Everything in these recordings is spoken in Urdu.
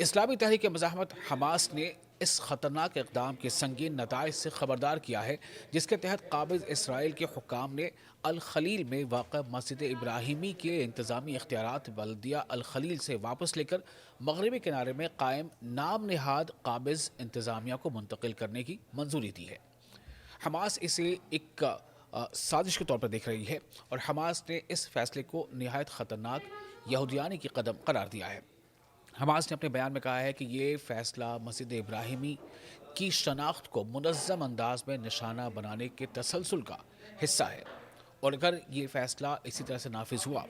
اسلامی تحریک مزاحمت حماس نے اس خطرناک اقدام کے سنگین نتائج سے خبردار کیا ہے، جس کے تحت قابض اسرائیل کے حکام نے الخلیل میں واقع مسجد ابراہیمی کے انتظامی اختیارات بلدیہ الخلیل سے واپس لے کر مغربی کنارے میں قائم نام نہاد قابض انتظامیہ کو منتقل کرنے کی منظوری دی ہے۔ حماس اسے ایک سازش کے طور پر دیکھ رہی ہے اور حماس نے اس فیصلے کو نہایت خطرناک یہودیانی کی قدم قرار دیا ہے۔ حماس نے اپنے بیان میں کہا ہے کہ یہ فیصلہ مسجد ابراہیمی کی شناخت کو منظم انداز میں نشانہ بنانے کے تسلسل کا حصہ ہے، اور اگر یہ فیصلہ اسی طرح سے نافذ ہوا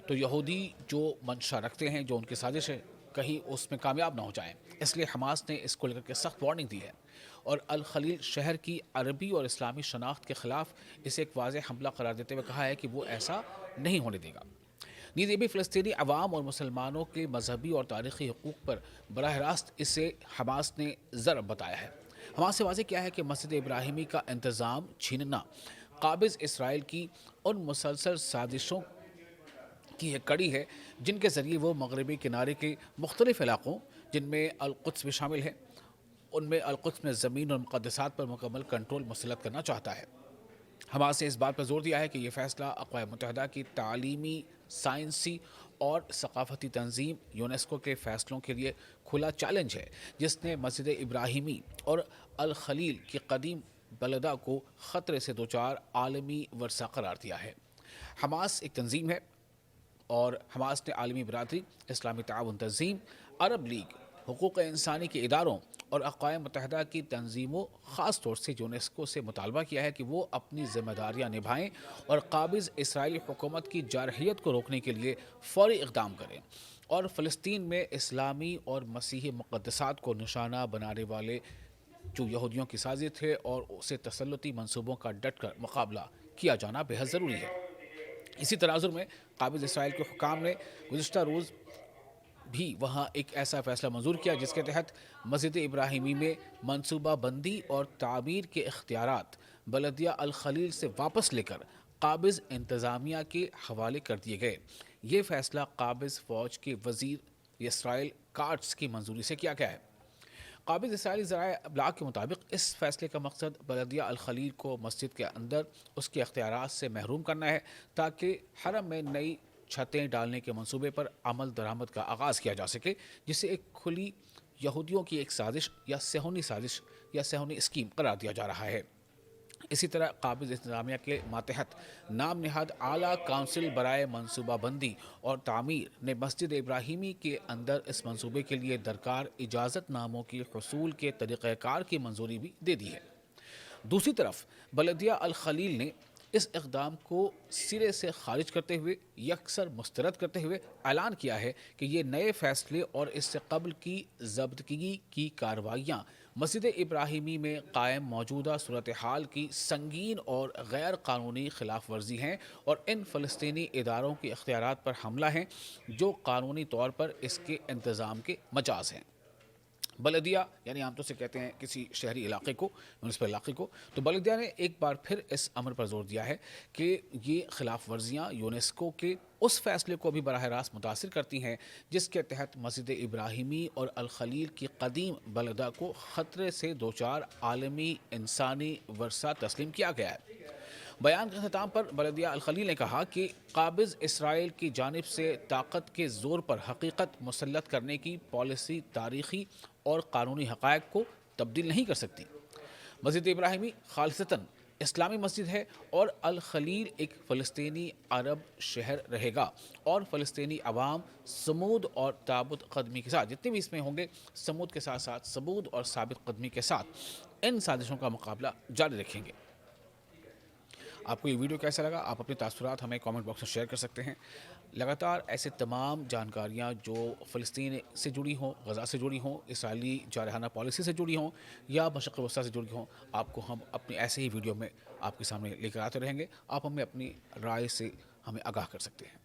تو یہودی جو منشا رکھتے ہیں، جو ان کی سازش ہے، کہیں اس میں کامیاب نہ ہو جائیں۔ اس لیے حماس نے اس کو لے کر کے سخت وارننگ دی ہے اور الخلیل شہر کی عربی اور اسلامی شناخت کے خلاف اسے ایک واضح حملہ قرار دیتے ہوئے کہا ہے کہ وہ ایسا نہیں ہونے دے گا۔ نیز یہ بھی فلسطینی عوام اور مسلمانوں کے مذہبی اور تاریخی حقوق پر براہ راست اسے حماس نے ضرب بتایا ہے۔ حماس سے واضح کیا ہے کہ مسجد ابراہیمی کا انتظام چھیننا قابض اسرائیل کی ان مسلسل سازشوں کی ایک کڑی ہے جن کے ذریعے وہ مغربی کنارے کے مختلف علاقوں، جن میں القدس بھی شامل ہے، ان میں القدس میں زمین اور مقدسات پر مکمل کنٹرول مسلط کرنا چاہتا ہے۔ حماس نے اس بات پر زور دیا ہے کہ یہ فیصلہ اقوام متحدہ کی تعلیمی، سائنسی اور ثقافتی تنظیم یونیسکو کے فیصلوں کے لیے کھلا چیلنج ہے، جس نے مسجد ابراہیمی اور الخلیل کی قدیم بلدہ کو خطرے سے دوچار عالمی ورثہ قرار دیا ہے۔ حماس ایک تنظیم ہے اور حماس نے عالمی برادری، اسلامی تعاون تنظیم، عرب لیگ، حقوق انسانی کے اداروں اور اقوام متحدہ کی تنظیموں، خاص طور سے یونیسکو سے مطالبہ کیا ہے کہ وہ اپنی ذمہ داریاں نبھائیں اور قابض اسرائیلی حکومت کی جارحیت کو روکنے کے لیے فوری اقدام کریں اور فلسطین میں اسلامی اور مسیحی مقدسات کو نشانہ بنانے والے جو یہودیوں کی سازش ہے اور اسے تسلطی منصوبوں کا ڈٹ کر مقابلہ کیا جانا بے حد ضروری ہے۔ اسی تناظر میں قابض اسرائیل کے حکام نے گزشتہ روز بھی وہاں ایک ایسا فیصلہ منظور کیا جس کے تحت مسجد ابراہیمی میں منصوبہ بندی اور تعمیر کے اختیارات بلدیہ الخلیل سے واپس لے کر قابض انتظامیہ کے حوالے کر دیے گئے۔ یہ فیصلہ قابض فوج کے وزیر اسرائیل کاٹس کی منظوری سے کیا گیا ہے۔ قابض اسرائیلی ذرائع ابلاغ کے مطابق اس فیصلے کا مقصد بلدیہ الخلیل کو مسجد کے اندر اس کے اختیارات سے محروم کرنا ہے، تاکہ حرم میں نئی چھتیں ڈالنے کے منصوبے پر عمل درآمد کا آغاز کیا جا سکے، جسے ایک کھلی یہودیوں کی ایک سازش یا صہیونی اسکیم قرار دیا جا رہا ہے۔ اسی طرح قابض انتظامیہ کے ماتحت نام نہاد اعلیٰ کونسل برائے منصوبہ بندی اور تعمیر نے مسجد ابراہیمی کے اندر اس منصوبے کے لیے درکار اجازت ناموں کی حصول کے طریقہ کار کی منظوری بھی دے دی ہے۔ دوسری طرف بلدیہ الخلیل نے اس اقدام کو سرے سے خارج کرتے ہوئے یکسر مسترد کرتے ہوئے اعلان کیا ہے کہ یہ نئے فیصلے اور اس سے قبل کی ضبطگی کی کارروائیاں مسجد ابراہیمی میں قائم موجودہ صورتحال کی سنگین اور غیر قانونی خلاف ورزی ہیں اور ان فلسطینی اداروں کے اختیارات پر حملہ ہیں جو قانونی طور پر اس کے انتظام کے مجاز ہیں۔ بلدیہ یعنی عام طور سے کہتے ہیں کسی شہری علاقے کو، میونسپل علاقے کو، تو بلدیہ نے ایک بار پھر اس امر پر زور دیا ہے کہ یہ خلاف ورزیاں یونیسکو کے اس فیصلے کو بھی براہ راست متاثر کرتی ہیں جس کے تحت مسجد ابراہیمی اور الخلیل کی قدیم بلدہ کو خطرے سے دوچار عالمی انسانی ورثہ تسلیم کیا گیا ہے۔ بیان کے اختتام پر بلدیہ الخلیل نے کہا کہ قابض اسرائیل کی جانب سے طاقت کے زور پر حقیقت مسلط کرنے کی پالیسی تاریخی اور قانونی حقائق کو تبدیل نہیں کر سکتی۔ مسجد ابراہیمی خالصتاً اسلامی مسجد ہے اور الخلیل ایک فلسطینی عرب شہر رہے گا، اور فلسطینی عوام صمود اور ثابت قدمی کے ساتھ، جتنے بھی اس میں ہوں گے، صمود کے ساتھ ساتھ صمود اور ثابت قدمی کے ساتھ ان سازشوں کا مقابلہ جاری رکھیں گے۔ آپ کو یہ ویڈیو کیسا لگا؟ آپ اپنے تاثرات ہمیں کامنٹ باکس میں شیئر کر سکتے ہیں۔ لگاتار ایسے تمام جانکاریاں جو فلسطین سے جڑی ہوں، غزہ سے جڑی ہوں، اسرائیلی جارحانہ پالیسی سے جڑی ہوں یا مشرق وسطیٰ سے جڑی ہوں، آپ کو ہم اپنے ایسے ہی ویڈیو میں آپ کے سامنے لے کر آتے رہیں گے۔ آپ ہمیں اپنی رائے سے ہمیں آگاہ کر سکتے ہیں۔